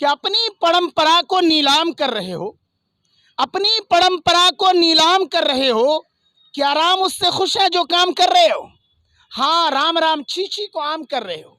कि अपनी परंपरा को नीलाम कर रहे हो, अपनी परंपरा को नीलाम कर रहे हो। क्या राम उससे खुश है जो काम कर रहे हो? हाँ, राम राम छी छी को आम कर रहे हो,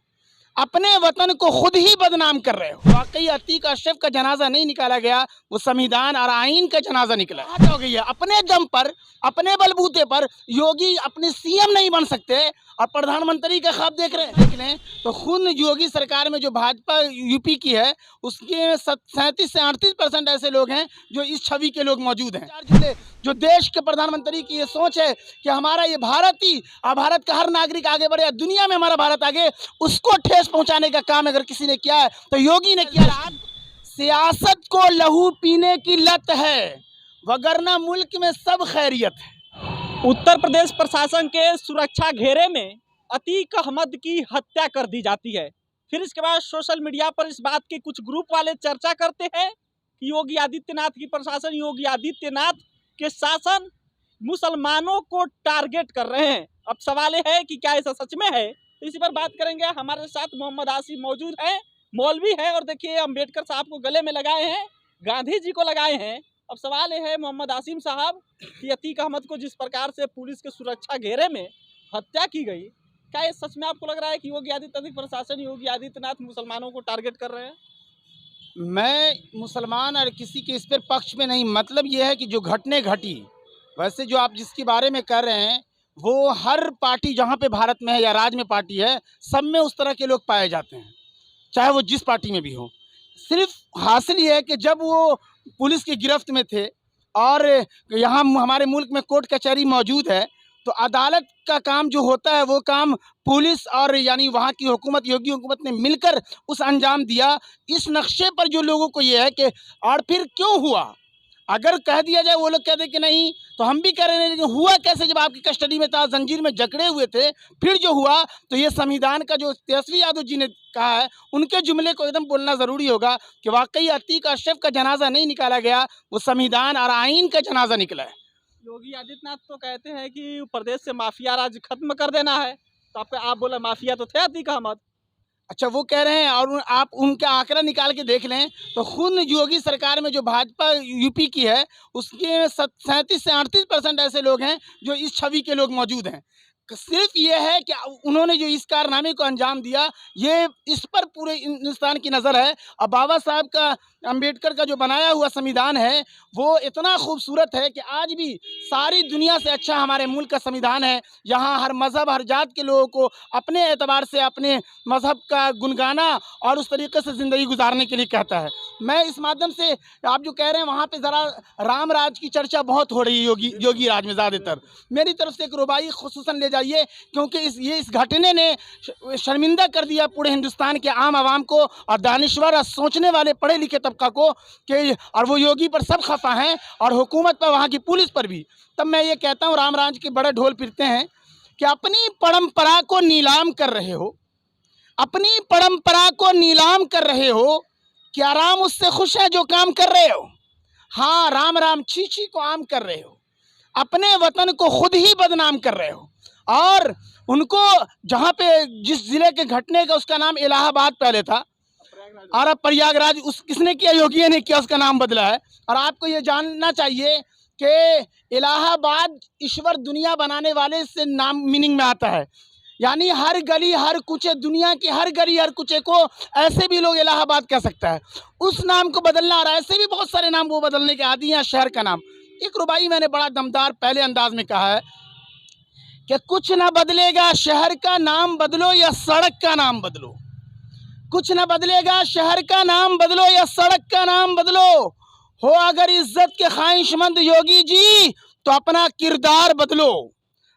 अपने वतन को खुद ही बदनाम कर रहे हो। वाकई अतीक अशरफ का जनाजा नहीं निकाला गया, वो संविधान और आईन का जनाजा निकला। हो गई है अपने दम पर, अपने बलबूते पर योगी अपने सीएम नहीं बन सकते और प्रधानमंत्री का ख्वाब देख लें तो खुद योगी सरकार में जो भाजपा यूपी की है उसके 37 से 38% ऐसे लोग हैं जो इस छवि के लोग मौजूद हैं। जो देश के प्रधानमंत्री की ये सोच है कि हमारा ये भारत ही और भारत का हर नागरिक आगे बढ़े या दुनिया में हमारा भारत आगे, उसको ठेस पहुंचाने का काम अगर किसी ने किया है तो योगी ने किया। सियासत को लहू पीने की लत है, वगरना मुल्क में सब खैरियत है। उत्तर प्रदेश प्रशासन के सुरक्षा घेरे में अतीक अहमद की हत्या कर दी जाती है। फिर इसके बाद सोशल मीडिया पर इस बात के कुछ ग्रुप वाले चर्चा करते हैं कि योगी आदित्यनाथ की प्रशासन, योगी आदित्यनाथ के शासन मुसलमानों को टारगेट कर रहे हैं। अब सवाल ये है कि क्या ऐसा सच में है, तो इसी पर बात करेंगे। हमारे साथ मोहम्मद आसिफ मौजूद हैं, मौलवी है, और देखिए अम्बेडकर साहब को गले में लगाए हैं, गांधी जी को लगाए हैं। अब सवाल ये है मोहम्मद आसिम साहब कि अतीक अहमद को जिस प्रकार से पुलिस के सुरक्षा घेरे में हत्या की गई, क्या ये सच में आपको लग रहा है कि योगी आदित्यनाथ प्रशासन, योगी आदित्यनाथ मुसलमानों को टारगेट कर रहे हैं? मैं मुसलमान और किसी के इस पर पक्ष में नहीं, मतलब ये है कि जो घटने घटी, वैसे जो आप जिसके बारे में कर रहे हैं वो हर पार्टी जहाँ पे भारत में है या राज्य में पार्टी है, सब में उस तरह के लोग पाए जाते हैं, चाहे वो जिस पार्टी में भी हो। सिर्फ हासिल ये है कि जब वो पुलिस की गिरफ्त में थे और यहाँ हमारे मुल्क में कोर्ट कचहरी मौजूद है, तो अदालत का काम जो होता है वो काम पुलिस और यानी वहाँ की हुकूमत, योगी हुकूमत ने मिलकर उस अंजाम दिया। इस नक्शे पर जो लोगों को ये है कि और फिर क्यों हुआ, अगर कह दिया जाए, वो लोग कहते कि नहीं तो हम भी कह रहे हैं, लेकिन हुआ कैसे जब आपकी कस्टडी में था, जंजीर में जकड़े हुए थे, फिर जो हुआ तो ये संविधान का जो तेजस्वी यादव जी ने कहा है उनके जुमले को एकदम बोलना ज़रूरी होगा कि वाकई अतीक अशरफ का जनाजा नहीं निकाला गया, वो संविधान और आइन का जनाजा निकला है। योगी आदित्यनाथ तो कहते हैं कि प्रदेश से माफिया राज खत्म कर देना है, तो आप बोला माफिया तो थे अतीक अहमद। अच्छा, वो कह रहे हैं, और आप उनका आंकड़ा निकाल के देख लें तो खुद योगी सरकार में जो भाजपा यूपी की है उसके 37 से 38% ऐसे लोग हैं जो इस छवि के लोग मौजूद हैं। सिर्फ ये है कि उन्होंने जो इस कारनामे को अंजाम दिया, ये इस पर पूरे हिंदुस्तान की नज़र है। और बाबा साहब का, अम्बेडकर का जो बनाया हुआ संविधान है वो इतना खूबसूरत है कि आज भी सारी दुनिया से अच्छा हमारे मुल्क का संविधान है। यहाँ हर मज़हब, हर जात के लोगों को अपने एतबार से अपने मज़हब का गुनगाना और उस तरीके से ज़िंदगी गुजारने के लिए कहता है। मैं इस माध्यम से, आप जो कह रहे हैं वहाँ पे ज़रा राम राज की चर्चा बहुत हो रही है योगी राज में, ज़्यादातर मेरी तरफ से एक रुबाई खुसूसन ले जाइए, क्योंकि इस घटने ने शर्मिंदा कर दिया पूरे हिंदुस्तान के आम आवाम को और दानिश्वर और सोचने वाले पढ़े लिखे तबका को कि, और वो योगी पर सब खफा हैं और हुकूमत पर, वहाँ की पुलिस पर भी। तब मैं ये कहता हूँ, राम राज के बड़े ढोल पिटते हैं कि अपनी परंपरा को नीलाम कर रहे हो, अपनी परंपरा को नीलाम कर रहे हो। क्या राम उससे खुश है जो काम कर रहे हो? हाँ, राम राम छी छी को आम कर रहे हो, अपने वतन को खुद ही बदनाम कर रहे हो। और उनको जहाँ पे जिस जिले के घटने का उसका नाम इलाहाबाद पहले था और अब प्रयागराज, उस किसने किया? योगी ने किया, उसका नाम बदला है। और आपको ये जानना चाहिए कि इलाहाबाद ईश्वर दुनिया बनाने वाले से नाम मीनिंग में आता है, यानी हर गली हर कुचे, दुनिया की हर गली हर कुचे को ऐसे भी लोग इलाहाबाद कह सकता है। उस नाम को बदलना, और ऐसे भी बहुत सारे नाम वो बदलने के आदी हैं। शहर का नाम, एक रुबाई मैंने बड़ा दमदार पहले अंदाज में कहा है कि कुछ ना बदलेगा, शहर का नाम बदलो या सड़क का नाम बदलो। कुछ ना बदलेगा, शहर का नाम बदलो या सड़क का नाम बदलो। हो अगर इज्जत के ख्वाहिशमंद योगी जी तो अपना किरदार बदलो।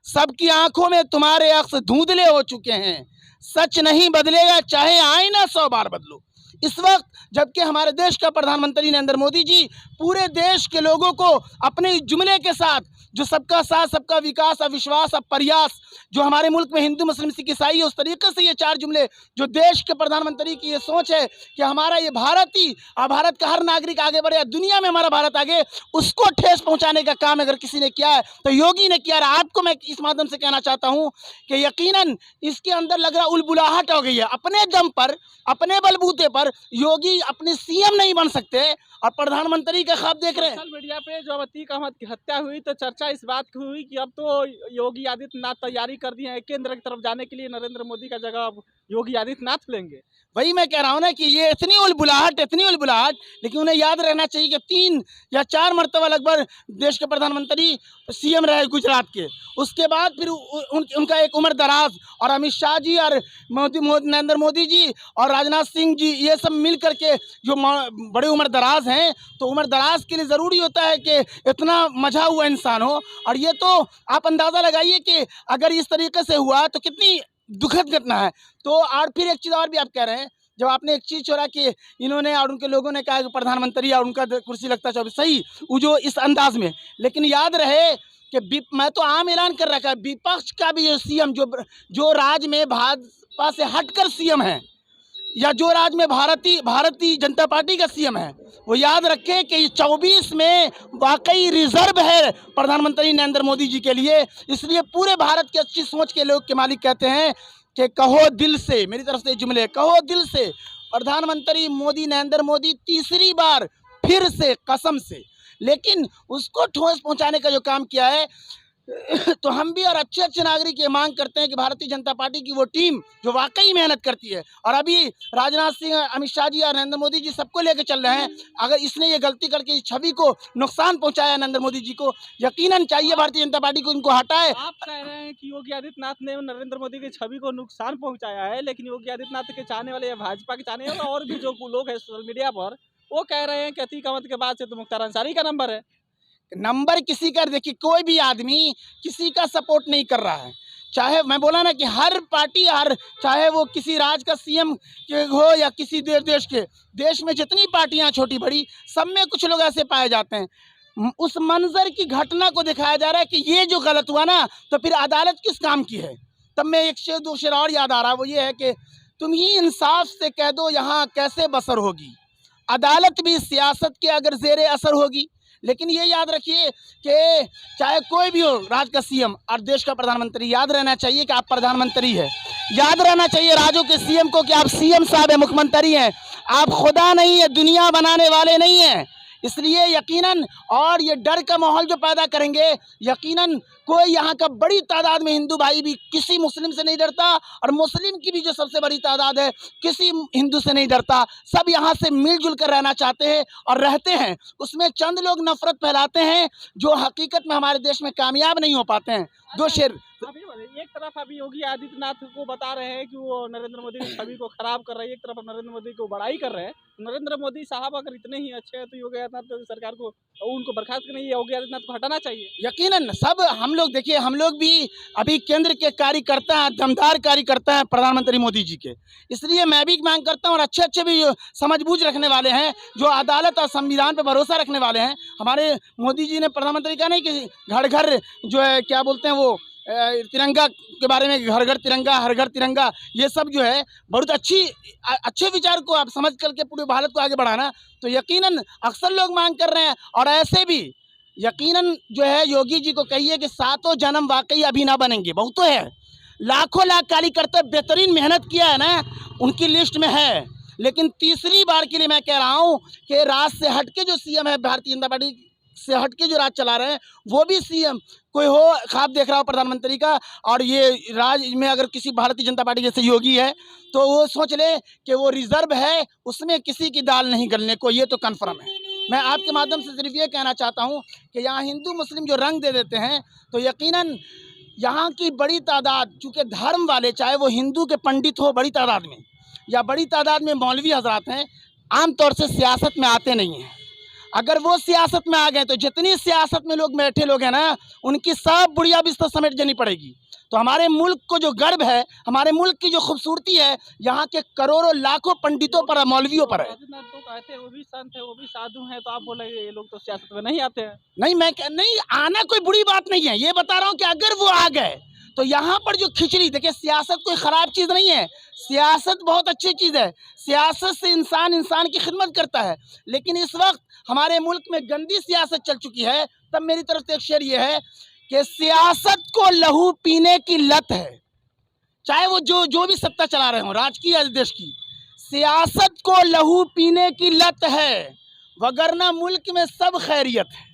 सबकी आंखों में तुम्हारे अक्स धुंधले हो चुके हैं, सच नहीं बदलेगा चाहे आईना 100 बार बदलो। इस वक्त जबकि हमारे देश का प्रधानमंत्री नरेंद्र मोदी जी पूरे देश के लोगों को अपने जुमले के साथ, जो सबका साथ सबका विकास और विश्वास और प्रयास, जो हमारे मुल्क में हिंदू मुस्लिम सिख ईसाई है, उस तरीके से ये 4 जुमले, जो देश के प्रधानमंत्री की ये सोच है कि हमारा ये भारत ही और भारत का हर नागरिक आगे बढ़े या दुनिया में हमारा भारत आगे, उसको ठेस पहुंचाने का काम अगर किसी ने किया है तो योगी ने किया। आपको मैं इस माध्यम से कहना चाहता हूँ कि यकीनन इसके अंदर लग रहा उलबुलाहट हो गई है। अपने दम पर, अपने बलबूते पर योगी अपने सीएम नहीं बन सकते और प्रधानमंत्री का ख्वाब देख रहे हैं। सोशल मीडिया पे जब अतीक अहमद की हत्या हुई तो चर्चा इस बात की हुई कि अब तो योगी आदित्यनाथ तैयारी कर दिए हैं केंद्र की तरफ जाने के लिए, नरेंद्र मोदी का जगह अब योगी आदित्यनाथ लेंगे। वही मैं कह रहा हूँ ना कि ये इतनी उलबुलाहट, लेकिन उन्हें याद रहना चाहिए कि 3 या 4 मरतबा लगभग देश के प्रधानमंत्री सीएम रहे गुजरात के। उसके बाद फिर उनका एक उम्र दराज, और अमित शाह जी और नरेंद्र मोदी जी और राजनाथ सिंह जी, ये सब मिल करके जो बड़े उम्र दराज हैं, तो उम्र दराज के लिए ज़रूरी होता है कि इतना मजा हुआ इंसान हो। और ये तो आप अंदाज़ा लगाइए कि अगर इस तरीके से हुआ तो कितनी दुखद घटना है। तो और फिर एक चीज़ और भी आप कह रहे हैं, जब आपने एक चीज़ छोड़ा कि इन्होंने और उनके लोगों ने कहा कि प्रधानमंत्री और उनका कुर्सी लगता 24, सही, वो जो इस अंदाज में, लेकिन याद रहे कि मैं तो आम ऐलान कर रखा है, विपक्ष का भी जो सीएम जो राज्य में भाजपा से हटकर सीएम है, या जो राज्य में भारतीय जनता पार्टी का सीएम है, वो याद रखें कि 24 में वाकई रिजर्व है प्रधानमंत्री नरेंद्र मोदी जी के लिए। इसलिए पूरे भारत की अच्छी सोच के लोग के मालिक कहते हैं कि कहो दिल से, मेरी तरफ से जुमले, कहो दिल से, प्रधानमंत्री मोदी, नरेंद्र मोदी तीसरी बार फिर से, कसम से। लेकिन उसको ठोस पहुंचाने का जो काम किया है, तो हम भी और अच्छे नागरिक ये मांग करते हैं कि भारतीय जनता पार्टी की वो टीम जो वाकई मेहनत करती है, और अभी राजनाथ सिंह, अमित शाह जी और नरेंद्र मोदी जी सबको लेकर चल रहे हैं, अगर इसने ये गलती करके इस छवि को नुकसान पहुंचाया नरेंद्र मोदी जी को, यकीनन चाहिए भारतीय जनता पार्टी को इनको हटाए। आप कह रहे हैं कि योगी आदित्यनाथ ने नरेंद्र मोदी की छवि को नुकसान पहुंचाया है, लेकिन योगी आदित्यनाथ के चाहने वाले या भाजपा के चाहने वाले और भी जो लोग हैं सोशल मीडिया पर, वो कह रहे हैं कि अतीक अहमद के बाद से तो मुख्तार अंसारी का नंबर है। नंबर किसी का, देखिए कोई भी आदमी किसी का सपोर्ट नहीं कर रहा है, चाहे मैं बोला ना कि हर पार्टी, चाहे वो किसी राज्य का सीएम हो या किसी देश के, देश में जितनी पार्टियां छोटी बड़ी, सब में कुछ लोग ऐसे पाए जाते हैं। उस मंजर की घटना को दिखाया जा रहा है कि ये जो गलत हुआ ना, तो फिर अदालत किस काम की है। तब मैं एक शेर, 2 शेर और याद आ रहा है, वो ये है कि तुम ही इंसाफ से कह दो यहाँ कैसे बसर होगी, अदालत भी सियासत के अगर जेरे असर होगी। लेकिन ये याद रखिए कि चाहे कोई भी हो, राज्य का सीएम और देश का प्रधानमंत्री, याद रहना चाहिए कि आप प्रधानमंत्री हैं। याद रहना चाहिए राज्यों के सीएम को कि आप सीएम साहब हैं, मुख्यमंत्री हैं, आप खुदा नहीं है, दुनिया बनाने वाले नहीं हैं। इसलिए यकीनन, और ये डर का माहौल जो पैदा करेंगे, यकीनन कोई यहाँ का बड़ी तादाद में हिंदू भाई भी किसी मुस्लिम से नहीं डरता, और मुस्लिम की भी जो सबसे बड़ी तादाद है किसी हिंदू से नहीं डरता। सब यहाँ से मिलजुल कर रहना चाहते हैं और रहते हैं। उसमें चंद लोग नफरत फैलाते हैं जो हकीकत में हमारे देश में कामयाब नहीं हो पाते हैं। 2 शेर। एक तरफ अभी योगी आदित्यनाथ को बता रहे हैं कि वो नरेंद्र मोदी की छवि को खराब कर रहे हैं, एक तरफ नरेंद्र मोदी को बड़ाई कर रहे हैं। नरेंद्र मोदी साहब अगर इतने ही अच्छे हैं तो योगी आदित्यनाथ सरकार को उनको बर्खास्त करना, योगी आदित्यनाथ को हटाना चाहिए। यकीनन सब हम लोग, देखिए हम लोग भी अभी केंद्र के कार्यकर्ता हैं, दमदार कार्यकर्ता हैं प्रधानमंत्री मोदी जी के। इसलिए मैं भी मांग करता हूँ, और अच्छे भी समझबूझ रखने वाले हैं, जो अदालत और संविधान पर भरोसा रखने वाले हैं। हमारे मोदी जी ने प्रधानमंत्री का नहीं कि घर घर जो है क्या बोलते हैं वो तिरंगा के बारे में, घर घर तिरंगा, हर घर तिरंगा, ये सब जो है बहुत अच्छे विचार को आप समझ करके पूरे भारत को आगे बढ़ाना, तो यकीनन अक्सर लोग मांग कर रहे हैं। और ऐसे भी यकीनन जो है योगी जी को कहिए कि 7 जन्म वाकई अभी ना बनेंगे, बहुत तो है, लाखों लाख कार्यकर्ता बेहतरीन मेहनत किया है ना, उनकी लिस्ट में है। लेकिन तीसरी बार के लिए मैं कह रहा हूँ कि राज से हटके जो सीएम है, भारतीय जनता पार्टी से हटके जो राज चला रहे हैं, वो भी सीएम कोई हो, ख्वाब देख रहा हो प्रधानमंत्री का, और ये राज में अगर किसी भारतीय जनता पार्टी जैसे योगी है, तो वो सोच ले कि वो रिजर्व है, उसमें किसी की दाल नहीं गलने को, ये तो कन्फर्म है। मैं आपके माध्यम से सिर्फ ये कहना चाहता हूँ कि यहाँ हिंदू मुस्लिम जो रंग दे देते हैं, तो यकीनन यहाँ की बड़ी तादाद, चूँकि धर्म वाले, चाहे वो हिंदू के पंडित हो बड़ी तादाद में, या बड़ी तादाद में मौलवी हजरात हैं, आमतौर से सियासत में आते नहीं हैं। अगर वो सियासत में आ गए तो जितनी सियासत में लोग बैठे लोग हैं ना, उनकी सब बुढ़िया बिस्तर समेट देनी पड़ेगी। तो हमारे मुल्क को जो गर्व है, हमारे मुल्क की जो खूबसूरती है, यहाँ के करोड़ों लाखों पंडितों पर, मौलवियों पर है। तो कहते हैं वो भी संत है, वो भी साधु हैं, तो आप बोले ये लोग तो सियासत में नहीं आते हैं। नहीं, नहीं आना कोई बुरी बात नहीं है, ये बता रहा हूँ कि अगर वो आ गए तो यहाँ पर जो खिचड़ी, देखिए सियासत कोई ख़राब चीज़ नहीं है, सियासत बहुत अच्छी चीज़ है, सियासत से इंसान की खिदमत करता है। लेकिन इस वक्त हमारे मुल्क में गंदी सियासत चल चुकी है, तब मेरी तरफ से एक शेर ये है कि सियासत को लहू पीने की लत है, चाहे वो जो भी सत्ता चला रहे हों, राजकीय या देश की। सियासत को लहू पीने की लत है, वगरना मुल्क में सब खैरियत है।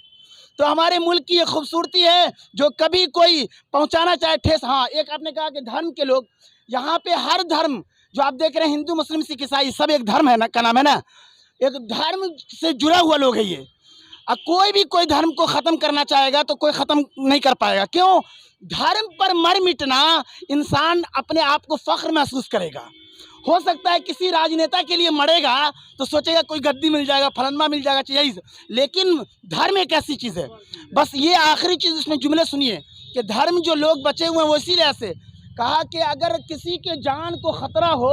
तो हमारे मुल्क की ये खूबसूरती है जो कभी कोई पहुंचाना चाहे ठेस। हाँ, एक आपने कहा कि धर्म के लोग, यहाँ पे हर धर्म जो आप देख रहे हैं, हिंदू मुस्लिम सिख ईसाई, सब एक धर्म है ना, का नाम है ना, एक धर्म से जुड़ा हुआ लोग है ये। अब कोई भी कोई धर्म को ख़त्म करना चाहेगा तो कोई ख़त्म नहीं कर पाएगा। क्यों? धर्म पर मर मिटना, इंसान अपने आप को फ़ख्र महसूस करेगा। हो सकता है किसी राजनेता के लिए मरेगा तो सोचेगा कोई गद्दी मिल जाएगा, फलनमा मिल जाएगा, यही। लेकिन धर्म एक ऐसी चीज़ है। बस ये आखिरी चीज़ उसमें जुमले सुनिए कि धर्म जो लोग बचे हुए हैं वो इसीलिए ऐसे कहा कि अगर किसी के जान को ख़तरा हो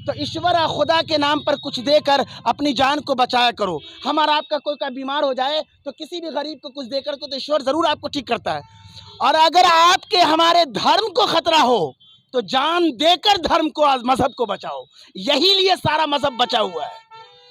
तो ईश्वर या खुदा के नाम पर कुछ देकर अपनी जान को बचाया करो। हमारा आपका कोई का बीमार हो जाए तो किसी भी गरीब को कुछ देकर को तो ईश्वर ज़रूर आपको ठीक करता है। और अगर आपके हमारे धर्म को ख़तरा हो तो जान देकर धर्म को, मजहब को बचाओ। यही लिए सारा मजहब बचा हुआ है।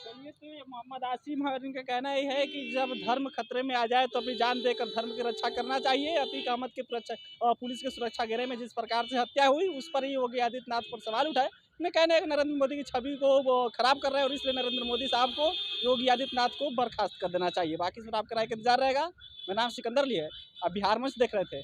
चलिए, तो ये मोहम्मद आसिम है, इनका कहना ये है कि जब धर्म खतरे में आ जाए तो अपनी जान देकर धर्म की रक्षा करना चाहिए। अतीक अहमद के पुलिस के सुरक्षा घेरे में जिस प्रकार से हत्या हुई उस पर ही योगी आदित्यनाथ पर सवाल उठाए। उन्हें कहना है कि नरेंद्र मोदी की छवि को वो खराब कर रहे हैं और इसलिए नरेंद्र मोदी साहब को, योगी आदित्यनाथ को बर्खास्त कर देना चाहिए। बाकी इस पर आपका राय का इंतजार रहेगा। मेरा नाम सिकंदर अली है, आप बिहार मंच देख रहे थे।